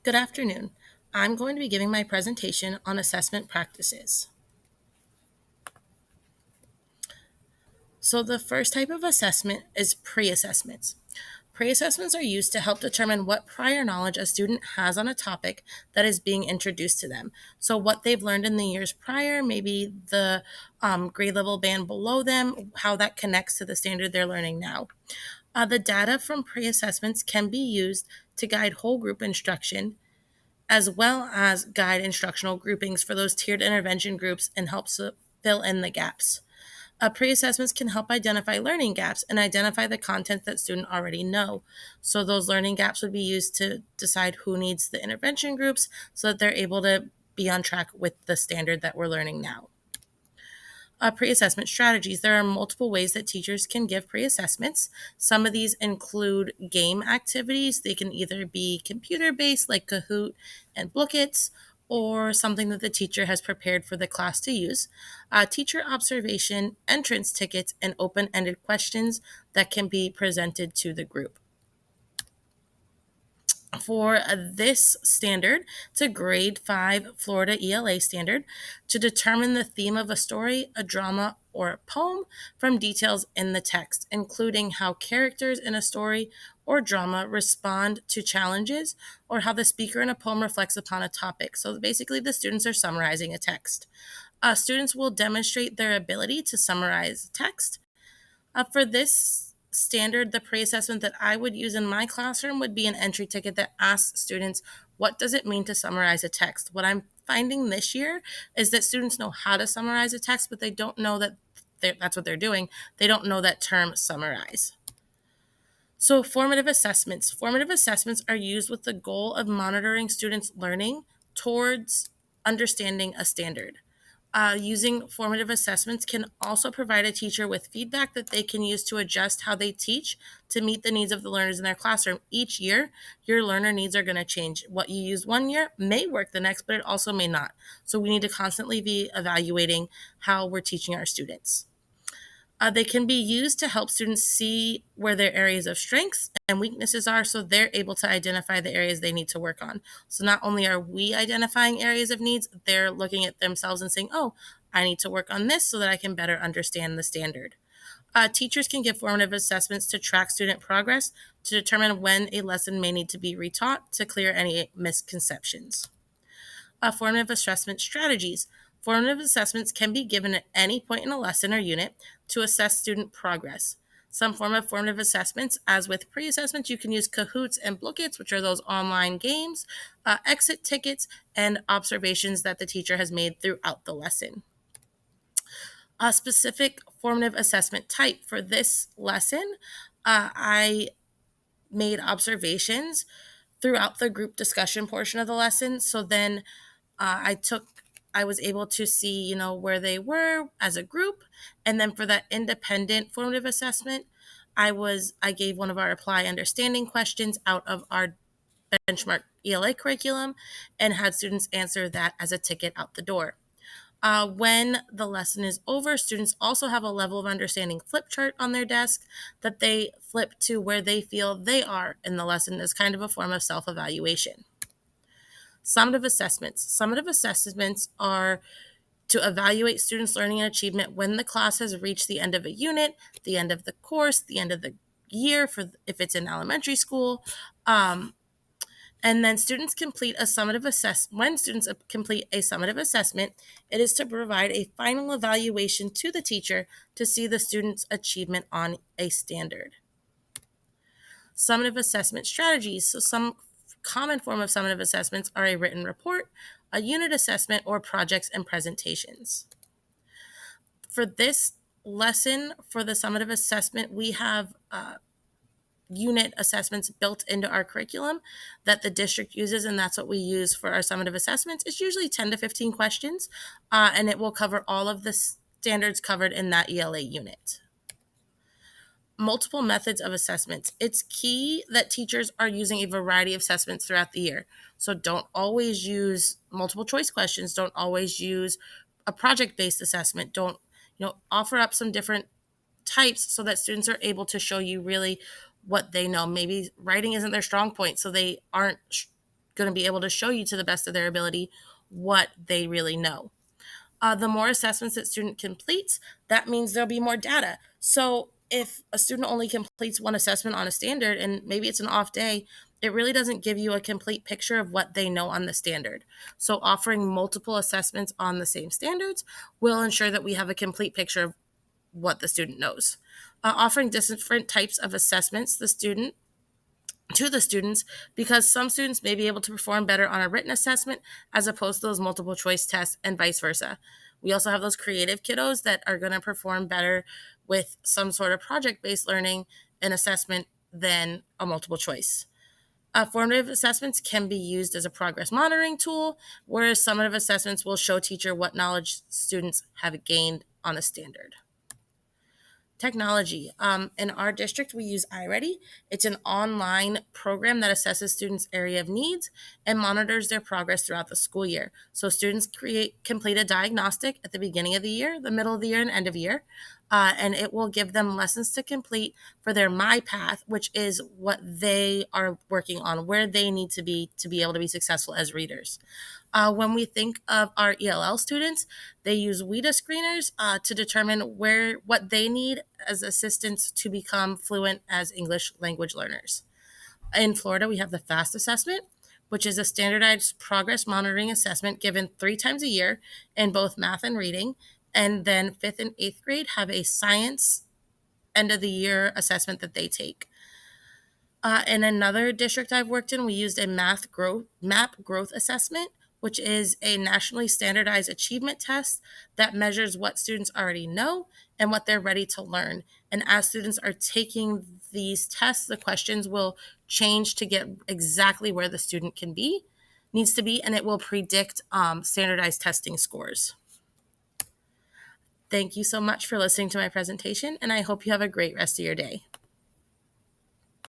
Good afternoon. I'm going to be giving my presentation on assessment practices. So the first type of assessment is pre-assessments. Pre-assessments are used to help determine what prior knowledge a student has on a topic that is being introduced to them. So what they've learned in the years prior, maybe the grade level band below them, how that connects to the standard they're learning now. The data from pre-assessments can be used to guide whole group instruction as well as guide instructional groupings for those tiered intervention groups and helps fill in the gaps. Pre-assessments can help identify learning gaps and identify the content that students already know. So those learning gaps would be used to decide who needs the intervention groups so that they're able to be on track with the standard that we're learning now. Pre-assessment strategies. There are multiple ways that teachers can give pre-assessments. Some of these include game activities. They can either be computer-based like Kahoot and Blookits, or something that the teacher has prepared for the class to use. Teacher observation, entrance tickets, and open-ended questions that can be presented to the group. For this standard, it's a grade 5 Florida ELA standard to determine the theme of a story, a drama, or a poem from details in the text, including how characters in a story or drama respond to challenges or how the speaker in a poem reflects upon a topic. So basically, the students are summarizing a text. Students will demonstrate their ability to summarize text. For this standard, the pre-assessment that I would use in my classroom would be an entry ticket that asks students, what does it mean to summarize a text? What I'm finding this year is that students know how to summarize a text, but they don't know that that's what they're doing. They don't know that term summarize. So formative assessments. Formative assessments are used with the goal of monitoring students' learning towards understanding a standard. Using formative assessments can also provide a teacher with feedback that they can use to adjust how they teach to meet the needs of the learners in their classroom. Each year, your learner needs are going to change. What you use one year may work the next, but it also may not. So we need to constantly be evaluating how we're teaching our students. They can be used to help students see where their areas of strengths and weaknesses are so they're able to identify the areas they need to work on. So not only are we identifying areas of needs, they're looking at themselves and saying, oh, I need to work on this so that I can better understand the standard. Teachers can give formative assessments to track student progress to determine when a lesson may need to be retaught to clear any misconceptions. Formative assessment strategies. Formative assessments can be given at any point in a lesson or unit to assess student progress. Some form of formative assessments, as with pre-assessments, you can use Kahoots and Blookits, which are those online games, exit tickets, and observations that the teacher has made throughout the lesson. A specific formative assessment type for this lesson, I made observations throughout the group discussion portion of the lesson. So then I was able to see, where they were as a group. And then for that independent formative assessment, I gave one of our apply understanding questions out of our benchmark ELA curriculum and had students answer that as a ticket out the door. When the lesson is over, students also have a level of understanding flip chart on their desk that they flip to where they feel they are in the lesson as kind of a form of self-evaluation. Summative assessments. Summative assessments are to evaluate students' learning and achievement when the class has reached the end of a unit, the end of the course, the end of the year, for if it's in elementary school. And then students complete a summative assessment. When students complete a summative assessment, it is to provide a final evaluation to the teacher to see the student's achievement on a standard. Summative assessment strategies. So some common form of summative assessments are a written report, a unit assessment, or projects and presentations. For this lesson, for the summative assessment, we have unit assessments built into our curriculum that the district uses, and that's what we use for our summative assessments. It's usually 10 to 15 questions, and it will cover all of the standards covered in that ELA unit. Multiple methods of assessments. It's key that teachers are using a variety of assessments throughout the year. So don't always use multiple choice questions. Don't always use a project-based assessment. Don't, offer up some different types so that students are able to show you really what they know. Maybe writing isn't their strong point, so they aren't going to be able to show you to the best of their ability what they really know. The more assessments that student completes, that means there'll be more data. So if a student only completes one assessment on a standard and maybe it's an off day, it really doesn't give you a complete picture of what they know on the standard. So offering multiple assessments on the same standards will ensure that we have a complete picture of what the student knows. Offering different types of assessments to the students, because some students may be able to perform better on a written assessment as opposed to those multiple choice tests, and vice versa. We also have those creative kiddos that are going to perform better with some sort of project based learning and assessment than a multiple choice. Formative assessments can be used as a progress monitoring tool, whereas summative assessments will show teacher what knowledge students have gained on a standard. Technology. In our district, we use iReady. It's an online program that assesses students' area of needs and monitors their progress throughout the school year. So students complete a diagnostic at the beginning of the year, the middle of the year, and end of year, and it will give them lessons to complete for their My Path, which is what they are working on, where they need to be able to be successful as readers. When we think of our ELL students, they use WIDA screeners to determine what they need as assistance to become fluent as English language learners. In Florida, we have the FAST assessment, which is a standardized progress monitoring assessment given 3 times a year in both math and reading. And then 5th and 8th grade have a science end of the year assessment that they take. In another district I've worked in, we used a MAP growth assessment, which is a nationally standardized achievement test that measures what students already know and what they're ready to learn. And as students are taking these tests, the questions will change to get exactly where the student needs to be, and it will predict standardized testing scores. Thank you so much for listening to my presentation, and I hope you have a great rest of your day.